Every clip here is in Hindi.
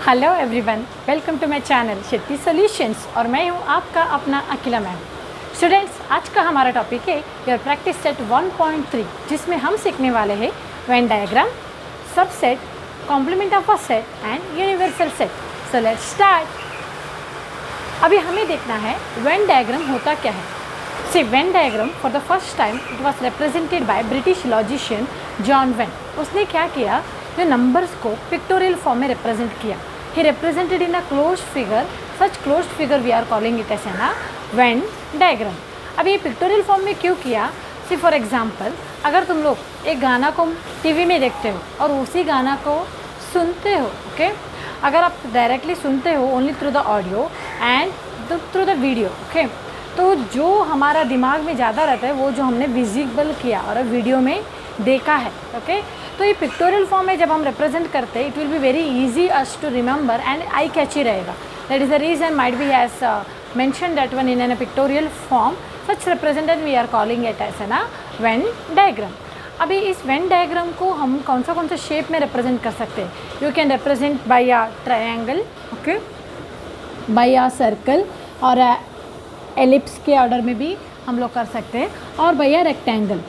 Hello everyone, welcome to my channel Shetty solutions और मैं हूं आपका अपना अखिला मैम। स्टूडेंट्स, आज का हमारा टॉपिक है योर प्रैक्टिस सेट 1.3, जिसमें हम सीखने वाले हैं Venn diagram, subset, complement of a set and universal set. So let's start. अभी हमें देखना है वेन डायग्राम होता क्या है। See Venn diagram for the first time it was represented by British logician John Venn. उसने क्या किया, जो नंबर्स को पिक्टोरियल फॉर्म में रिप्रेजेंट किया। He represented in a closed figure, such closed figure we are calling it as an Venn diagram. अब ये पिक्टोरियल फॉर्म में क्यों किया? सी फॉर एग्जांपल, अगर तुम लोग एक गाना को टीवी में देखते हो और उसी गाना को सुनते हो, ओके, अगर आप डायरेक्टली सुनते हो only through the audio and through the video, okay, तो जो हमारा दिमाग में ज़्यादा रहता है वो जो हमने विजिबल किया और वीडियो में देखा है, ओके। तो ये पिक्टोरियल फॉर्म में जब हम रिप्रेजेंट करते हैं, it will be very easy us to remember and eye catchy रहेगा। That is the reason might be has mention that one in an pictorial form, such represented we are calling it as an Venn diagram. अभी इस वेन डायग्राम को हम कौन सा शेप में रिप्रेजेंट कर सकते हैं? You can represent by a triangle, okay, by a circle और एलिप्स के ऑर्डर में भी हम लोग कर सकते हैं, और by a rectangle,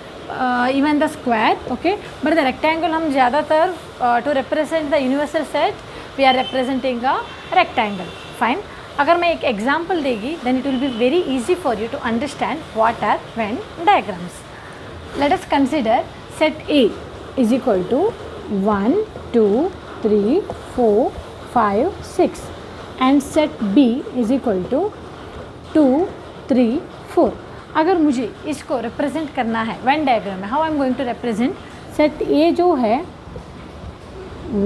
even the square, okay. But the rectangle हम ज़्यादातर to represent the universal set we are representing a rectangle. Fine. अगर मैं एक एग्जाम्पल देगी then it will be very easy for you to understand what are Venn diagrams. Let us consider set A is equal to 1, 2, 3, 4, 5, 6 and set B is equal to 2, 3, 4। अगर मुझे इसको रिप्रेजेंट करना है वेन डायग्राम में, how I am going to represent set A जो है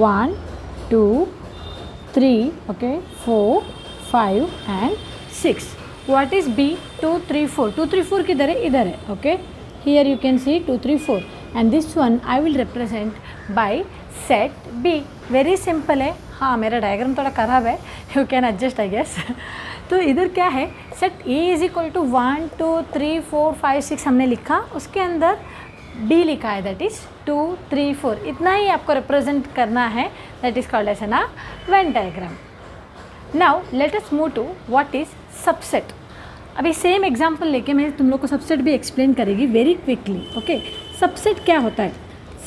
1, 2, 3, okay, 4, 5 and 6। What is B? 2, 3, 4। 2, 3, 4 किधर है? इधर है, okay. Here you can see 2, 3, 4 and this one I will represent by set B। Very simple है। हाँ, मेरा डायग्राम थोड़ा ख़राब है, you can adjust I guess. तो इधर क्या है, set A is equal to 1, 2, 3, 4, 5, 6 हमने लिखा, उसके अंदर B लिखा है, दैट इज़ 2, 3, 4। इतना ही आपको रिप्रेजेंट करना है, that is called as an Venn diagram. Now let us move to what is subset. अभी सेम एग्जांपल लेके मैं तुम लोग को सबसेट भी एक्सप्लेन करेगी वेरी क्विकली, ओके। सबसेट क्या होता है?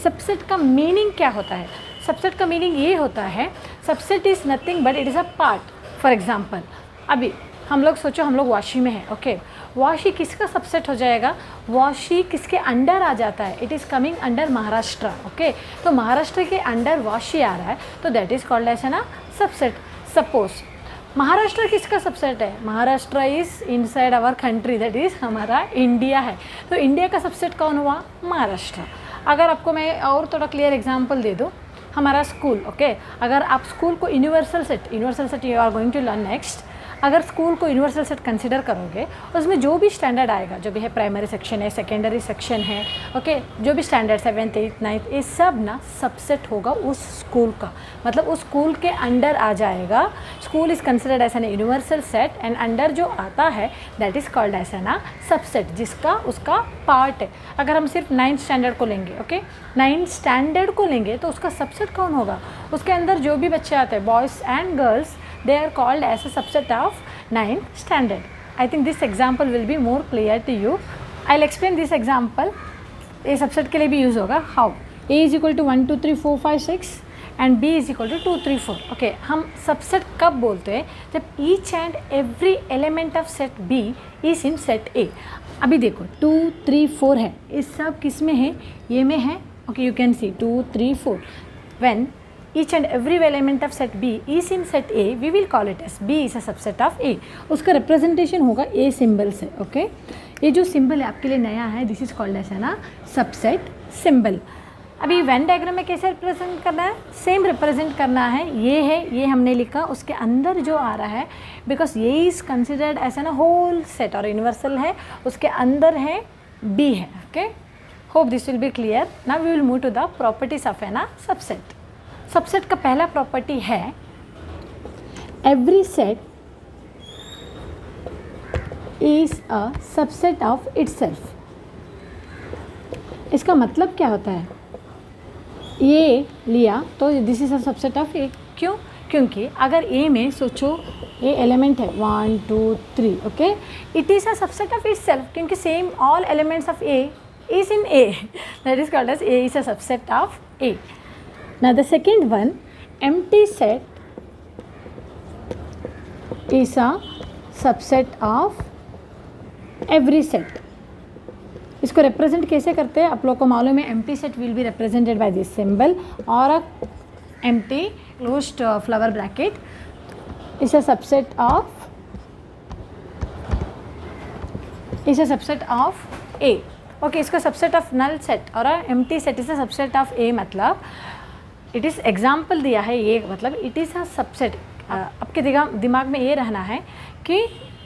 सबसेट का मीनिंग क्या होता है? सबसेट का मीनिंग ये होता है, subset is nothing but it is a part. For example, अभी हम लोग सोचो हम लोग वाशी में है, ओके। वाशी किसका सबसेट हो जाएगा? वाशी किसके अंडर आ जाता है? It is coming under Maharashtra, okay. तो महाराष्ट्र के अंडर वाशी आ रहा है, तो that is called as an subset. Suppose Maharashtra किसका सबसेट है? Maharashtra is inside our country, that is हमारा इंडिया है, तो इंडिया का सबसेट कौन हुआ? महाराष्ट्र। अगर आपको मैं और थोड़ा क्लियर एग्जांपल दे दूँ, हमारा स्कूल, ओके, अगर आप स्कूल को universal set you are going to learn next, अगर स्कूल को यूनिवर्सल सेट कंसिडर करोगे, उसमें जो भी स्टैंडर्ड आएगा, जो भी है, प्राइमरी सेक्शन है, सेकेंडरी सेक्शन है, ओके, जो भी स्टैंडर्ड 7th, 8th, 9th, ये सब ना सबसेट होगा उस स्कूल का, मतलब उस स्कूल के अंडर आ जाएगा। School is considered as an universal set and under जो आता है that is called as an subset, जिसका उसका पार्ट है। अगर हम सिर्फ 9th स्टैंडर्ड को लेंगे, ओके, 9th स्टैंडर्ड को लेंगे, तो उसका सबसेट कौन होगा? उसके अंदर जो भी बच्चे आते हैं, boys and girls, they are called as a subset of 9th standard. I think this example will be more clear to you. I'll explain this example. ये subset के लिए भी use होगा। How? A is equal to 1, 2, 3, 4, 5, 6 and B is equal to 2, 3, 4. Okay, हम subset कब बोलते हैं? जब each and every element of set B is in set A. अभी देखो 2, 3, 4 है, इस सब किस में है? ये में है, okay, you can see 2, 3, 4. When each and every element of set B is in set A, we will call it as B is a subset of A. उसका रिप्रेजेंटेशन होगा A सिंबल से, ओके। ये जो सिंबल है आपके लिए नया है, this is called as an subset symbol. अभी वेन डायग्राम में कैसे रिप्रेजेंट करना है? सेम रिप्रेजेंट करना है। ये है, ये हमने लिखा, उसके अंदर जो आ रहा है, बिकॉज ये is considered as an whole set और यूनिवर्सल है, उसके अंदर है B है, okay. Hope this will be clear. Now we will move to the properties of an subset. Subset का पहला प्रॉपर्टी है every set is a subset of itself. इसका मतलब क्या होता है? ये लिया तो this is a subset of A. क्यों? क्योंकि अगर ए में सोचो ए एलिमेंट है 1 2 3, okay, it is a subset of itself, क्योंकि same all elements of A is in A, that is called as A is a subset of A. Now the second one, empty set is a subset of every set. इसको represent कैसे करते हैं आप लोग को मालूम है, empty set will be represented by this symbol or a empty closed flower bracket is a subset of A. Okay, इसका सबसेट ऑफ नल सेट और empty set is a subset of A, मतलब इट इज़ एग्जाम्पल दिया है ये, मतलब इट इज़ अ सबसेट। आपके दिमाग में ये रहना है कि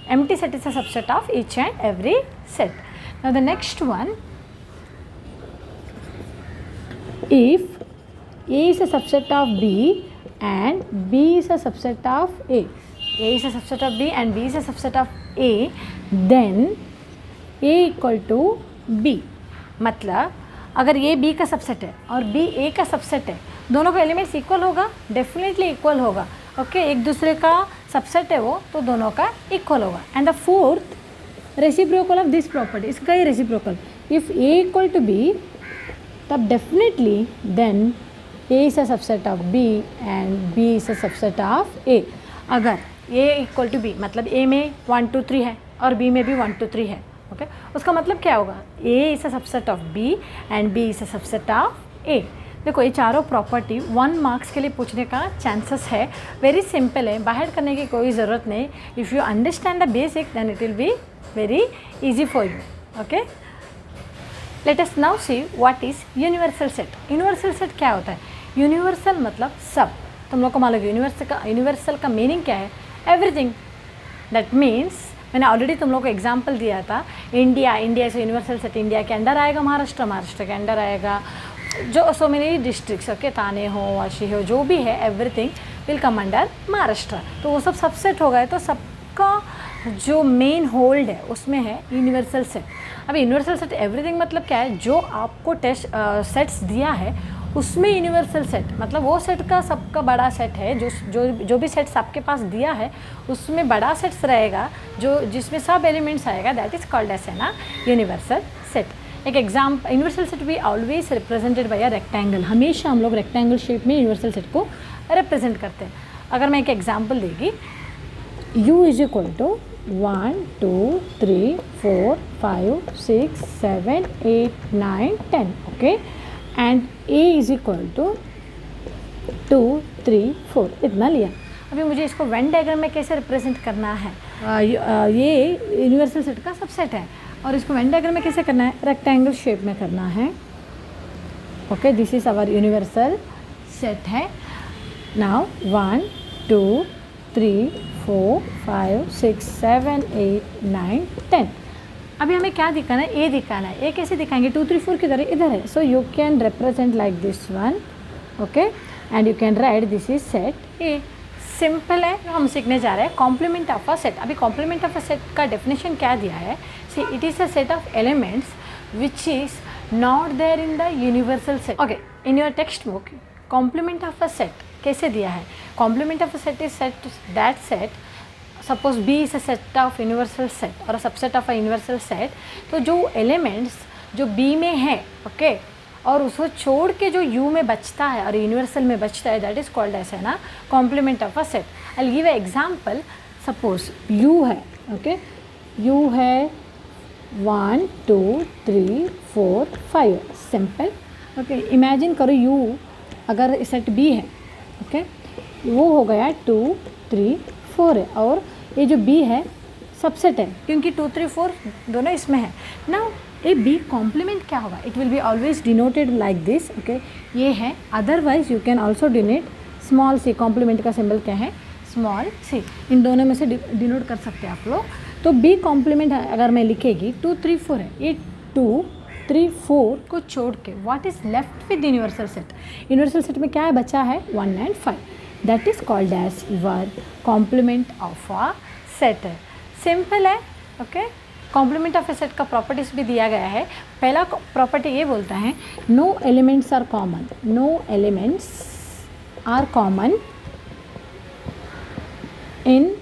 empty set is a subset of each and every set. Now the next one, if A is a subset of B and B is a subset of A is a subset of B and B is a subset of A, then A equal to B. मतलब अगर ये बी का सबसेट है और बी ए का सबसेट है, दोनों का एलिमेंट्स इक्वल होगा, डेफिनेटली इक्वल होगा, ओके, एक दूसरे का सबसेट है वो, तो दोनों का इक्वल होगा। And the fourth reciprocal of this property, इसका ही reciprocal, if A equal to B तब definitely then A is a subset of B and B is a subset of A. अगर ए इक्वल टू बी मतलब ए में 1 2 3 है और बी में भी 1 2 3 है, ओके, उसका मतलब क्या होगा, A is a subset of B and B is a subset of A. देखो ये चारों प्रॉपर्टी 1 मार्क्स के लिए पूछने का चांसेस है, वेरी सिंपल है, बाहर करने की कोई ज़रूरत नहीं। If you understand the basic then it will be very easy for you, okay. Let us now see what is universal set. Universal set क्या होता है? यूनिवर्सल मतलब सब, तुम लोग को मालूम है यूनिवर्सल का मीनिंग क्या है, एवरीथिंग। दैट मीन्स मैंने ऑलरेडी तुम लोग को एग्जाम्पल दिया था, इंडिया से यूनिवर्सल सेट, इंडिया के अंडर आएगा महाराष्ट्र के अंडर आएगा, जो सो मेनी डिस्ट्रिक्ट्स, ओके, थाने हो वाशी हो जो भी है, everything will come under Maharashtra, तो वो सब सबसेट हो गए। तो सबका जो मेन होल्ड है उसमें है यूनिवर्सल सेट। अब यूनिवर्सल सेट एवरीथिंग मतलब क्या है, जो आपको टेस्ट सेट्स दिया है उसमें यूनिवर्सल सेट मतलब वो सेट का सबका बड़ा सेट है, जो भी सेट्स आपके पास दिया है उसमें बड़ा सेट्स रहेगा, जो जिसमें सब एलिमेंट्स आएगा, दैट इज कॉल्ड एज ना यूनिवर्सल सेट। एक एग्जाम्पल, यूनिवर्सल सेट भी always represented by a rectangle, हमेशा हम लोग रेक्टेंगल शेप में यूनिवर्सल सेट को रिप्रेजेंट करते हैं। अगर मैं एक एग्जाम्पल देगी, u is equal to 1 2 3 4 5 6 7 8 9 10, okay, and a is equal to 2 3 4, इतना लिया। अभी मुझे इसको वेन डायग्राम में कैसे रिप्रेजेंट करना है, ये यूनिवर्सल सेट का सबसेट है और इसको वेन डायग्राम में कैसे करना है, रेक्टेंगल शेप में करना है, okay, this is our universal set है। नाउ 1 2 3 4 5 6 7 8 9 10। अभी हमें क्या दिखाना है, ए दिखाना है। ए कैसे दिखाएंगे, 2 3 4 किधर है, इधर है, so you can represent like this one, okay, and you can write this is set A. Simple है, हम सीखने जा रहे हैं कॉम्प्लीमेंट ऑफ अ सेट। अभी कॉम्प्लीमेंट ऑफ अ सेट का डेफिनेशन क्या दिया है, see it is a set of elements which is not there in the universal set, okay. In your textbook complement of a set कैसे दिया है, complement of a set is set that set, suppose B is a set of universal set और subset of a universal set, तो जो एलिमेंट्स जो B में है, ओके, और उसको छोड़ के जो U में बचता है और यूनिवर्सल में बचता है, दैट इज कॉल्ड एज है ना complement of a set. I will give a example, suppose U है, ओके, U है 1 2 3 4 5, सिंपल, ओके। इमेजिन करो U अगर सेट B है, ओके, वो हो गया 2 3 4 है और ये जो B है सबसेट है क्योंकि 2 3 4 दोनों इसमें है ना। ये B कॉम्प्लीमेंट क्या होगा, it will be always denoted like this, okay, ये है। Otherwise you can also denote small c, complement का सिंबल क्या है, स्मॉल सी, इन दोनों में से डिनोट कर सकते हैं आप लोग। तो B कॉम्प्लीमेंट अगर मैं लिखेगी 2 3 4 है, ये 2 3 4 को छोड़ के what is left with universal set, universal set में क्या है बचा है 1 and 5, that is called as our complement of a set है। सिंपल है, okay. Complement of a set का प्रॉपर्टीज भी दिया गया है। पहला प्रॉपर्टी ये बोलता है no elements are common, no elements are common in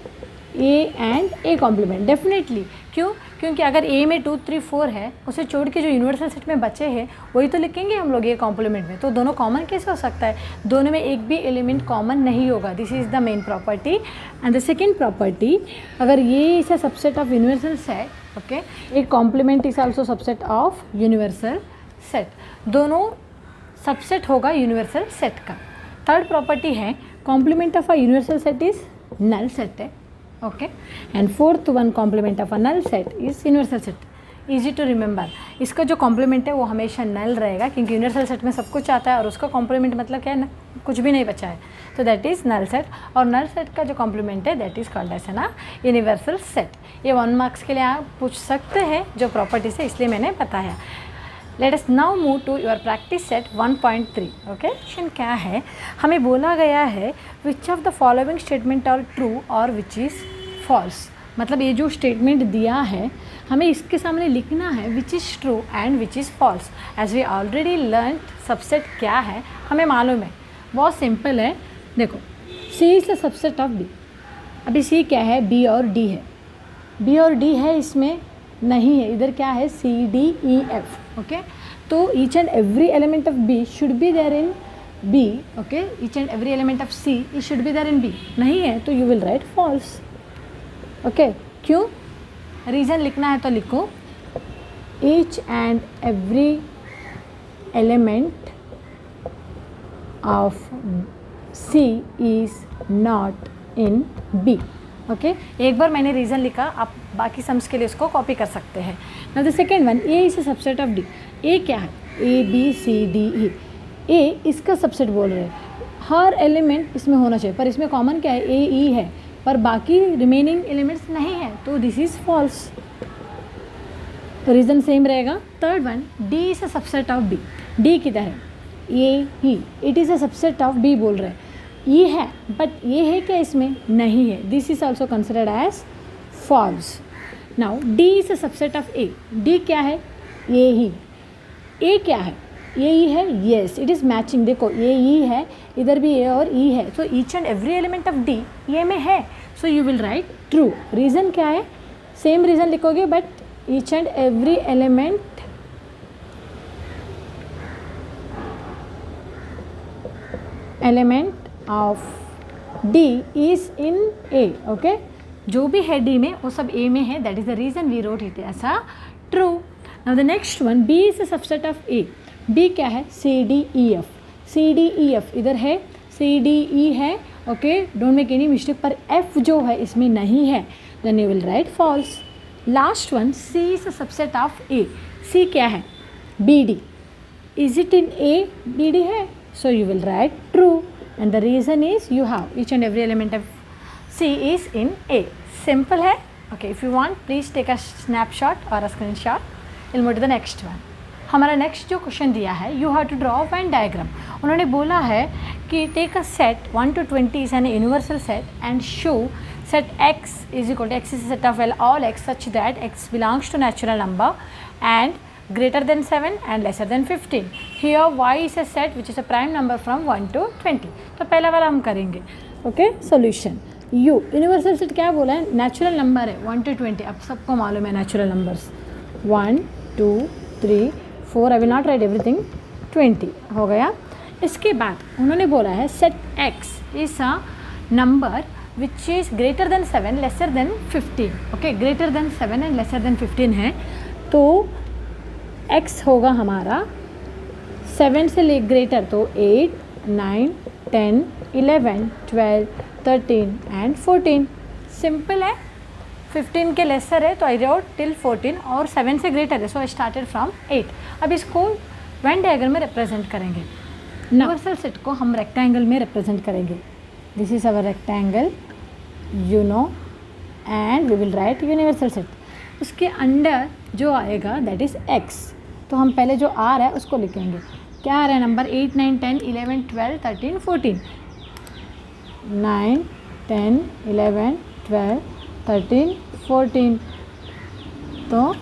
A and A complement, definitely. क्यों? क्योंकि अगर ए में 2 3 4 है, उसे छोड़ के जो यूनिवर्सल सेट में बचे हैं वही तो लिखेंगे हम लोग ए कॉम्प्लीमेंट में। तो दोनों कॉमन कैसे हो सकता है? दोनों में एक भी एलिमेंट कॉमन नहीं होगा। This is the main property. And the second property, अगर ये is a subset of universal set, okay, A complement is also subset of universal set. दोनों सबसेट होगा यूनिवर्सल सेट का। थर्ड प्रॉपर्टी है complement of a universal set is null set है, okay. And fourth one, complement of a null set is universal set. Easy to remember, इसका जो कॉम्प्लीमेंट है वो हमेशा नल रहेगा, क्योंकि यूनिवर्सल सेट में सब कुछ आता है और उसका कॉम्प्लीमेंट मतलब क्या है ना, कुछ भी नहीं बचा है, तो दैट इज़ नल सेट। और नल सेट का जो कॉम्प्लीमेंट है दैट इज़ कॉल्ड एज ना यूनिवर्सल सेट। ये 1 मार्क्स के लिए आप पूछ सकते हैं जो प्रॉपर्टी से, इसलिए मैंने बताया। Let us now move to your practice set 1.3। Okay, question क्या है, हमें बोला गया है which of the following statement are true और विच इज़ फॉल्स। मतलब ये जो स्टेटमेंट दिया है हमें इसके सामने लिखना है which is true and which is false. As we already learn subset क्या है हमें मालूम है, बहुत सिंपल है। देखो, C is the subset of B. अभी सी क्या है, बी और डी है। बी और डी है, इसमें नहीं है, इधर क्या है, C D E F, okay. तो each and every element of B should be there in B, okay. Each and every element of C it should be there in B. नहीं है तो you will write false, okay. क्यों? रीज़न लिखना है तो लिखो, each and every element of C is not in B, okay. एक बार मैंने रीज़न लिखा, आप बाकी सम्स के लिए उसको कॉपी कर सकते हैं। Now the second one, A is a subset of D. A क्या है, ए बी सी डी ई। ए इसका सबसेट बोल रहे हैं, हर एलिमेंट इसमें होना चाहिए, पर इसमें कॉमन क्या है, ए ई है, पर बाकी रिमेनिंग एलिमेंट्स नहीं है, तो this is false. Reason same रहेगा। Third one, D is a subset of B. D किधर है, ए ही, it is a subset of B बोल रहे हैं। ये है, बट ये है क्या इसमें, नहीं है, this is also considered as false. Now D is a subset of A. D क्या है, ये ही। ए क्या है, ये ही है, येस, इट इज़ मैचिंग। देखो ये ई है, इधर भी ए और ई है, so each and every element of D ये में है, so you will right true. Reason क्या है, सेम रीज़न लिखोगे, but each and every element of D is in A, okay. जो भी है डी में वो सब ए में है, that is the reason we wrote it as a true. Now the next one, B is a subset of A. B क्या है, C D E F. C D E F इधर है, सी डी ई है, okay, don't make any mistake, पर एफ जो है इसमें नहीं है, then you will write false. Last one, C is a subset of A. C क्या है, B D. Is it in A, B D है, so you will write true, and the reason is you have each and every element of C is in A. Simple है, okay. If you want, please take a snapshot or a screenshot. We'll move to the next one. हमारा नेक्स्ट जो क्वेश्चन दिया है, you have to draw a Venn diagram. उन्होंने बोला है कि take a set 1 to 20 is an universal set and show set x is equal to x is a set of all x such that x belongs to natural number and greater than 7 and lesser than 15. Here y is a set which is a prime number from 1 to 20. तो पहला वाला हम करेंगे, okay. Solution, u universal set क्या बोला है, नेचुरल नंबर है 1 to 20। अब सबको मालूम है natural numbers 1 2 3 4, I will not right everything, 20 हो गया। इसके बाद उन्होंने बोला है set x is a number which is greater than 7 lesser than 15, okay. Greater than 7 and lesser than 15 है, तो x होगा हमारा 7 से ले ग्रेटर, तो 8 9 10 11 12 13 एंड 14। सिंपल है। 15 के लेसर है तो आई रोट टिल 14, और 7 से ग्रेटर है, सो आई स्टार्टेड फ्रॉम 8। अब इसको वेन डायग्राम में रिप्रेजेंट करेंगे। यूनिवर्सल सेट को हम रेक्टेंगल में रिप्रेजेंट करेंगे। This is our rectangle, you know, and we will write universal set. उसके अंडर जो आएगा दैट इज़ x, तो हम पहले जो आ रहा है उसको लिखेंगे। क्या आ रहा है नंबर, 8 9 10 11 12 13 14, 9 10 11 12 13 14, तो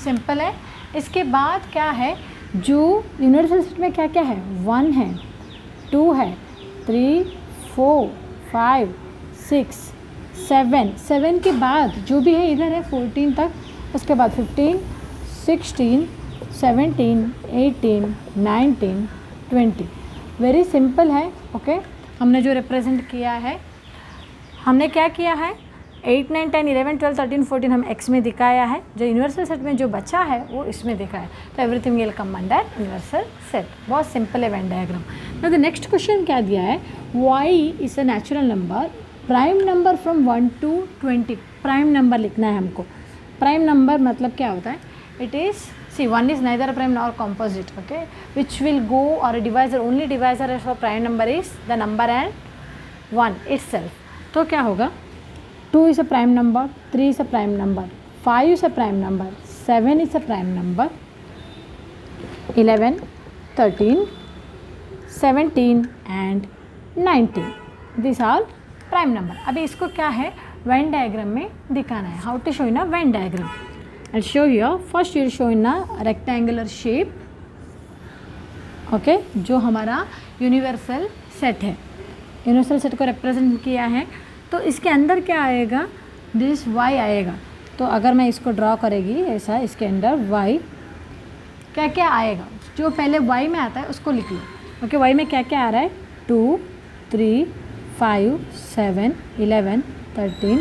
सिंपल है। इसके बाद क्या है, जो यूनिवर्सल सेट में क्या क्या है, 1 है, 2 है, 3 4 5 6 7 के बाद जो भी है इधर है 14 तक, उसके बाद 15, 16, 17, 18, 19, 20। वेरी सिंपल है। ओके, हमने जो रिप्रेजेंट किया है, हमने क्या किया है, 8, 9, 10, 11, 12, 13, 14 हम x में दिखाया है, जो यूनिवर्सल सेट में जो बचा है वो इसमें दिखाया है, तो everything will come under universal set. बहुत सिंपल है Venn diagram. Now the next question क्या दिया है, y is a natural number, prime number from 1 to 20। Prime number लिखना है हमको। प्राइम नंबर मतलब क्या होता है, it is see 1 is neither a prime nor composite, okay, which will go or a divisor, only divisor for prime number is the number and 1 itself। तो क्या होगा, 2 is a prime number, 3 is a prime number, 5 is a prime number, 7 is a prime number, 11, 13, 17 and 19, these are prime number। अभी इसको क्या है, वेन डायग्राम में दिखाना है। How to show in a Venn diagram, I'll show you। First you'll show in a rectangular shape, okay, जो हमारा यूनिवर्सल सेट है, यूनिवर्सल सेट को रिप्रेजेंट किया है। तो इसके अंदर क्या आएगा, दिस y आएगा। तो अगर मैं इसको ड्रॉ करेगी ऐसा, इसके अंदर y क्या क्या आएगा, जो पहले y में आता है उसको लिख लो। ओके, y में क्या क्या आ रहा है, 2, 3, 5, 7, 11, 13,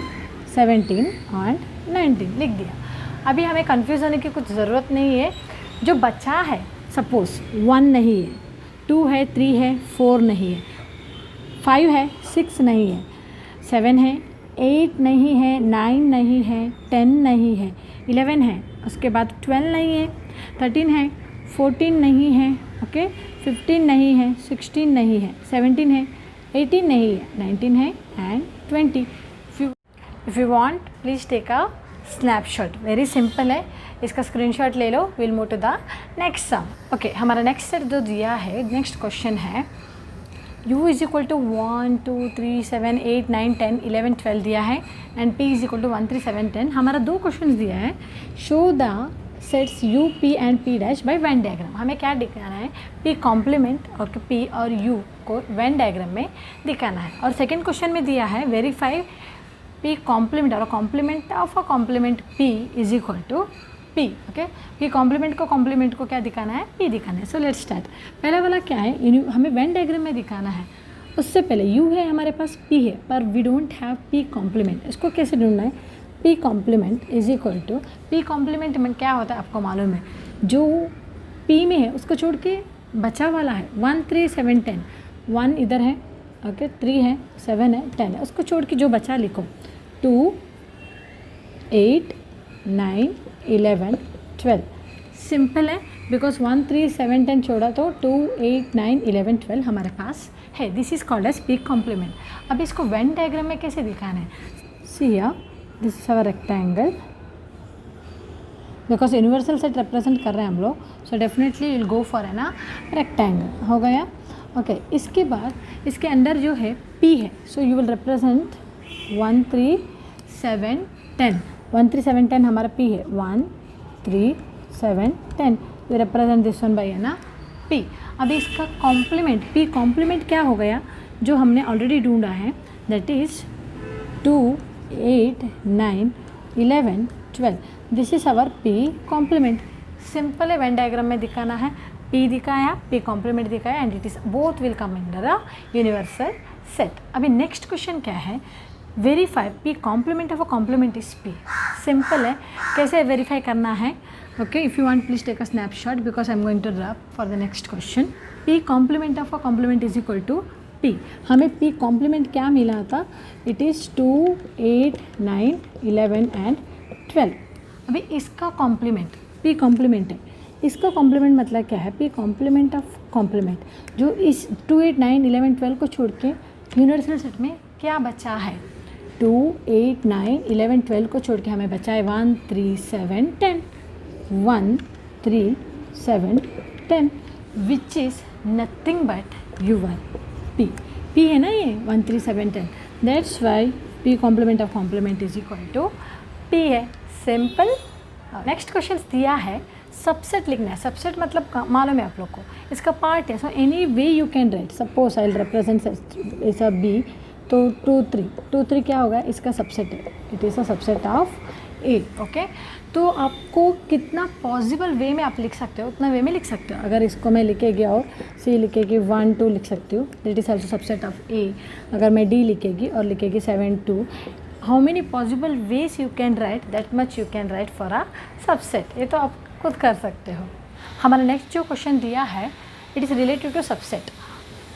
17 और 19 लिख दिया। अभी हमें कंफ्यूज होने की कुछ ज़रूरत नहीं है। जो बचा है, सपोज़ 1 नहीं है, 2 है, 3 है, 4 नहीं है, 5 है, 6 नहीं है, 7 है, 8 नहीं है, 9 नहीं है, 10 नहीं है, 11 है, उसके बाद 12 नहीं है, 13 है, 14 नहीं है, ओके, 15 नहीं है, 16 नहीं है, 17 है, 18 नहीं है, 19 है and 20। If you want please take a snapshot. Very simple है, इसका स्क्रीनशॉट ले लो। Will move to the next sum. Okay, हमारा नेक्स्ट सेट जो दिया है, नेक्स्ट क्वेश्चन है, u इज इक्वल टू 1, 2, 3, 7, 8, 9, 10, 11, 12 दिया है and p is equal to 1, 3, 7, 10। हमारा 2 क्वेश्चन दिया है, show the sets u, p and p dash by Venn diagram. हमें क्या दिखाना है, p कॉम्प्लीमेंट और p और u को वेन डायग्राम में दिखाना है। और सेकेंड क्वेश्चन में दिया है, वेरीफाई p कॉम्प्लीमेंट और complement of a complement p is equal to p। Okay, p complement को क्या दिखाना है, p दिखाना है। सो लेट्स स्टार्ट। पहला वाला क्या है, हमें वेन डायग्राम में दिखाना है। उससे पहले u है हमारे पास, p है, पर we don't have p complement. इसको कैसे ढूंढना है, p complement is equal to, p complement में क्या होता है आपको मालूम है, जो p में है उसको छोड़ के बचा वाला है 1, 3, 7, 10। 1 इधर है, ओके, 3 है, 7 है, 10 है, उसको छोड़ के जो बचा लिखो, 2, 8, 9, 11, 12। सिंपल है, बिकॉज 1, 3, 7, 10 छोड़ा तो 2, 8, 9, 11, 12 हमारे पास है। This is called as p complement. अब इसको वेन डायग्राम में कैसे दिखाना है, see here, this is our rectangle, because universal set represent कर रहे हैं हम लोग, so definitely will go for है ना रेक्टेंगल। हो गया, ओके। इसके बाद इसके अंदर जो है p है, सो यू विल रिप्रेजेंट 1, 3, 7, 10। 1, 3, 7, 10 हमारा p है, 1, 3, 7, 10। We represent this one by है ना p। अभी इसका कॉम्प्लीमेंट, p कॉम्प्लीमेंट क्या हो गया, जो हमने ऑलरेडी ढूंढा है, that is 2, 8, 9, 11, 12। This is our p complement. Simple है, वेन डायग्राम में दिखाना है, p दिखाया, p कॉम्प्लीमेंट दिखाया and it is both will come under a universal set. अभी नेक्स्ट क्वेश्चन क्या है, verify p complement of a complement is p। Simple है, कैसे वेरीफाई करना है, okay. If you want please take a snapshot because I am going to drop for the next question. p complement of a complement is equal to p। हमें p कॉम्प्लीमेंट क्या मिला था, इट इज़ 2, 8, 9, 11 एंड 12। अभी इसका कॉम्प्लीमेंट p कॉम्प्लीमेंट है, इसका कॉम्प्लीमेंट मतलब क्या है, p कॉम्प्लीमेंट ऑफ कॉम्प्लीमेंट, जो इस 2, 8, 9, 11, 12 को छोड़ के यूनिवर्सल सेट में क्या बचा है, 2, 8, 9, 11, 12 को छोड़ के हमें बचा है 1, 3, 7, 10। 1, 3, 7, 10 which is nothing but your p। p है ना ये 1, 3, 7, 10, that's why p complement of complement is equal to p है। सिंपल। नेक्स्ट क्वेश्चन दिया है, सबसेट लिखना है। सबसेट मतलब मालूम है आप लोग को, इसका पार्ट है, so any way you can right. Suppose I will represent इस अ b, तो 2 3, 2 3 क्या होगा, इसका सबसेट है, it is a subset of A. Okay, तो आपको कितना पॉसिबल वे में आप लिख सकते हो उतना वे में लिख सकते हो। अगर इसको मैं लिखेगी और सी लिखेगी 1 2 लिख सकती हूँ, that is also subset of A. अगर मैं डी लिखेगी और लिखेगी 7 2, how many possible ways you can write, that much you can write for a subset. ये तो आप खुद कर सकते हो। हमारा नेक्स्ट जो क्वेश्चन दिया है, it is related to subset.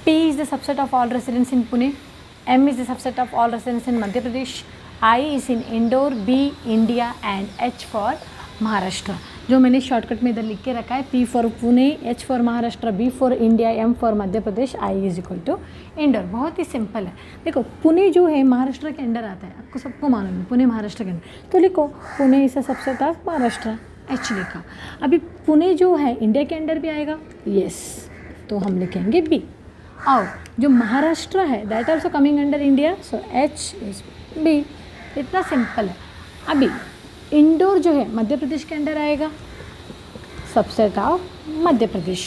P is the subset of all residents in Pune, M is the subset of all residents in Madhya Pradesh, I is in Indore, B India and H for Maharashtra. जो मैंने शॉर्टकट में इधर लिख के रखा है, P for Pune, H for Maharashtra, B for India, M for Madhya Pradesh, I is equal to Indore. बहुत ही सिंपल है। देखो पुणे जो है महाराष्ट्र के अंडर आता है, आपको सबको मालूम है पुणे महाराष्ट्र के अंदर, तो लिखो Pune is a subset of Maharashtra, H लिखा। अभी पुणे जो है इंडिया के अंडर भी आएगा, यस, तो हम लिखेंगे B। और जो महाराष्ट्र है that also coming under India, so H is B। इतना सिंपल है। अभी इंदौर जो है मध्य प्रदेश के अंडर आएगा, सबसेट ऑफ मध्य प्रदेश,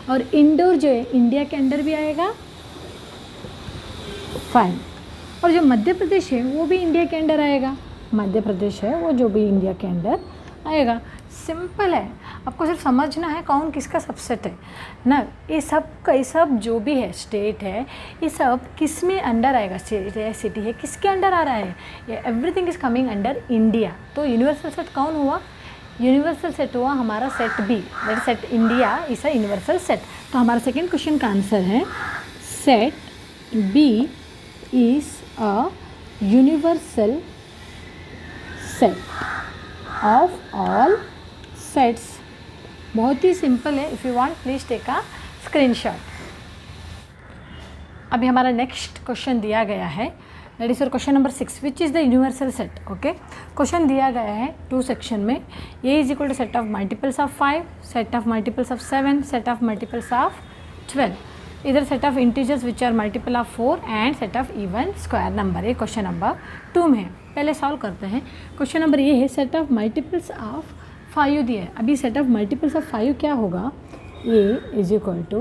और इंदौर जो है इंडिया के अंडर भी आएगा, फाइन। और जो मध्य प्रदेश है वो भी इंडिया के अंडर आएगा, मध्य प्रदेश है वो जो भी इंडिया के अंडर आएगा। सिंपल है, आपको सिर्फ समझना है कौन किसका सबसेट है ना। ये सब जो भी है स्टेट है, ये सब किस में अंडर आएगा, स्टेट है सिटी है, किसके अंडर आ रहा है, ये everything is coming under India. तो यूनिवर्सल सेट कौन हुआ, यूनिवर्सल सेट हुआ हमारा set B, that set India is a universal set. तो हमारा सेकेंड क्वेश्चन का आंसर है set B is a universal set of all sets. बहुत ही सिंपल है। If you want please take a screenshot. अभी हमारा नेक्स्ट क्वेश्चन दिया गया है, that is question number 6, which is the universal set. Okay, question दिया गया है 2 सेक्शन में। A is equal to set of multiples of 5, set of multiples of 7, set of multiples of 12, इधर set of integers which are multiple of 4 and set of even square number. ये क्वेश्चन नंबर 2 में है। पहले सॉल्व करते हैं। क्वेश्चन नंबर ये है, सेट ऑफ मल्टीपल्स ऑफ 5 दिया है। अभी सेट ऑफ मल्टीपल्स ऑफ 5 क्या होगा, A is equal to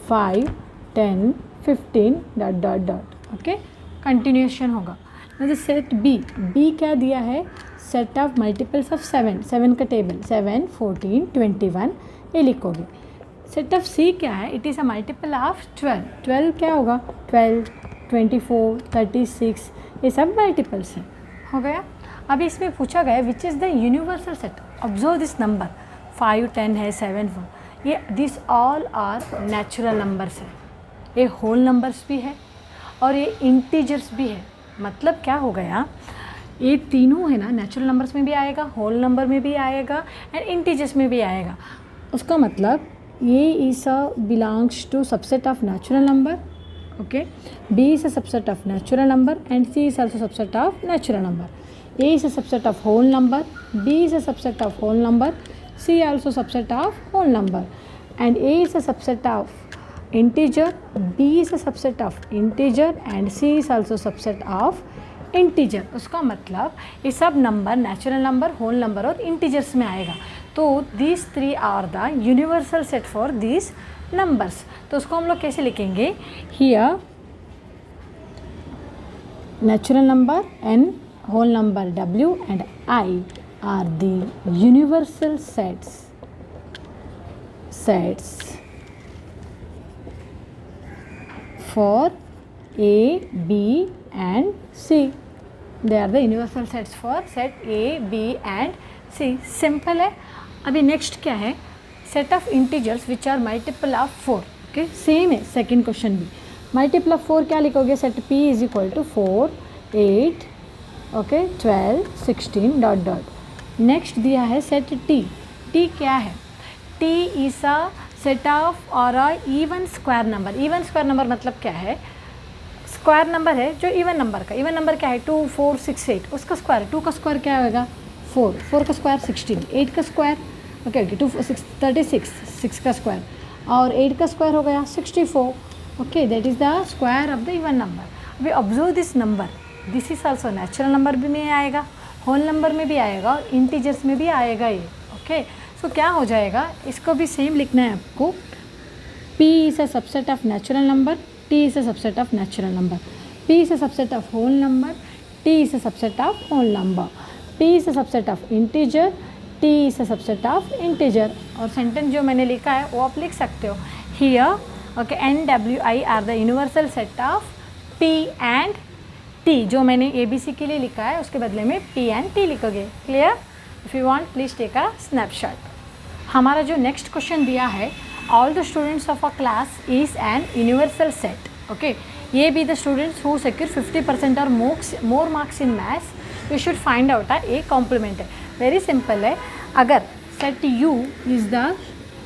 5 10 15 dot dot dot. Okay, continuation होगा। मतलब सेट बी क्या दिया है, सेट ऑफ मल्टीपल्स ऑफ 7 का टेबल 7 14 21 ये लिखोगे। सेट ऑफ सी क्या है, it is a multiple of 12 क्या होगा, 12 24 36 ये सब मल्टीपल्स हैं। हो गया। अभी इसमें पूछा गया which is the universal set. Observe this number 5 10 है 7 4, ये this all are natural numbers है। ये होल नंबर्स भी है और ये इंटीजर्स भी है। मतलब क्या हो गया, ये तीनों है ना, नेचुरल नंबर्स में भी आएगा, होल नंबर में भी आएगा एंड इंटीजर्स में भी आएगा। उसका मतलब ये is a belongs to subset of natural number. Okay, B is a subset of natural number and C is also subset of natural number. A is a subset of whole number, B is a subset of whole number, C also subset of whole number, and A is a subset of integer, B is a subset of integer and C is also subset of integer. उसका मतलब ये सब number natural number, whole number और इंटीजर्स में आएगा। तो these 3 are the universal set for these numbers. तो उसको हम लोग कैसे लिखेंगे, here natural number n, whole number w and I are the universal sets for A, B and C. They are the universal sets for set A, B and C. Simple है। अभी नेक्स्ट क्या है, set of integers which are multiple of 4। Okay, same है सेकेंड क्वेश्चन भी। मल्टीपल ऑफ 4 क्या लिखोगे, set P is equal to 4 8 okay 12 16 dot dot. Next दिया है सेट T क्या है, T is a set of और a even square number. Even square number मतलब क्या है, स्क्वायर नंबर है जो इवन नंबर का। इवन नंबर क्या है, 2 4 6 8, उसका स्क्वायर 2 का स्क्वायर क्या होगा 4 का स्क्वायर 16, 8 का स्क्वायर ओके 2 6 36 6 का स्क्वायर और 8 का स्क्वायर हो गया 64। Okay, that is the square of the even number. अभी observe this number, this is also natural number भी में आएगा, होल नंबर में भी आएगा और इंटीजर्स में भी आएगा ये। ओके, सो क्या हो जाएगा, इसको भी सेम लिखना है आपको। P is a subset of natural number, T is a subset of natural number. P is a subset of whole number, T is a subset of whole number, P is a subset of integer, T is a subset of integer. और सेंटेंस जो मैंने लिखा है वो आप लिख सकते हो. Here, okay, N, W, I are the universal set of P and T. जो मैंने ABC के लिए लिखा है उसके बदले में P and T लिखोगे. Clear? If you want, please take a snapshot. हमारा जो नेक्स्ट क्वेश्चन दिया है, all the students of a class is an universal set. Okay, ये be the students who secure 50% or more marks in maths. You should find out a complement है. Very simple है. अगर set U is the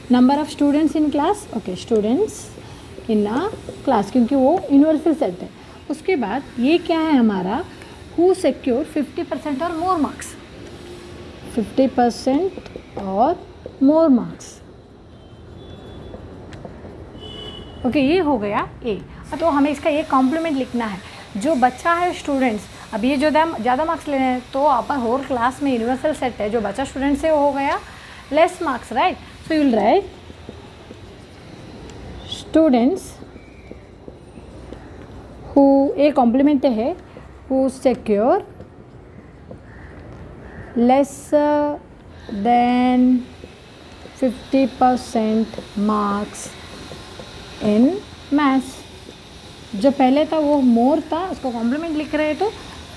number of students in class, okay, students in a class, क्योंकि वो universal set है. उसके बाद ये क्या है हमारा, who secure 50% or more marks, 50% और more marks. ओके, ये हो गया ए. तो हमें इसका ये कॉम्प्लीमेंट लिखना है. जो बच्चा है स्टूडेंट्स, अब ये जो ज़्यादा मार्क्स लेने हैं तो अपन होल क्लास में यूनिवर्सल सेट है, जो बच्चा स्टूडेंट से वो हो गया less marks, right. So you will write students who, A complement है, who secure less than 50% marks in maths. जो पहले था वो मोर था, उसको कॉम्प्लीमेंट लिख रहे हैं तो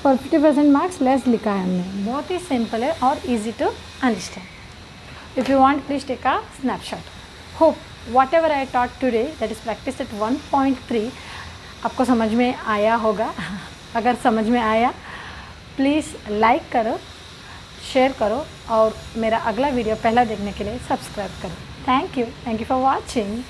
50% मार्क्स लेस लिखा है हमने. बहुत ही सिंपल है और easy to understand. If you want please take a snapshot. Hope whatever I taught today that is practice at 1.3 आपको समझ में आया होगा. अगर समझ में आया प्लीज़ लाइक करो, शेयर करो और मेरा अगला वीडियो पहला देखने के लिए सब्सक्राइब करो. Thank you for watching.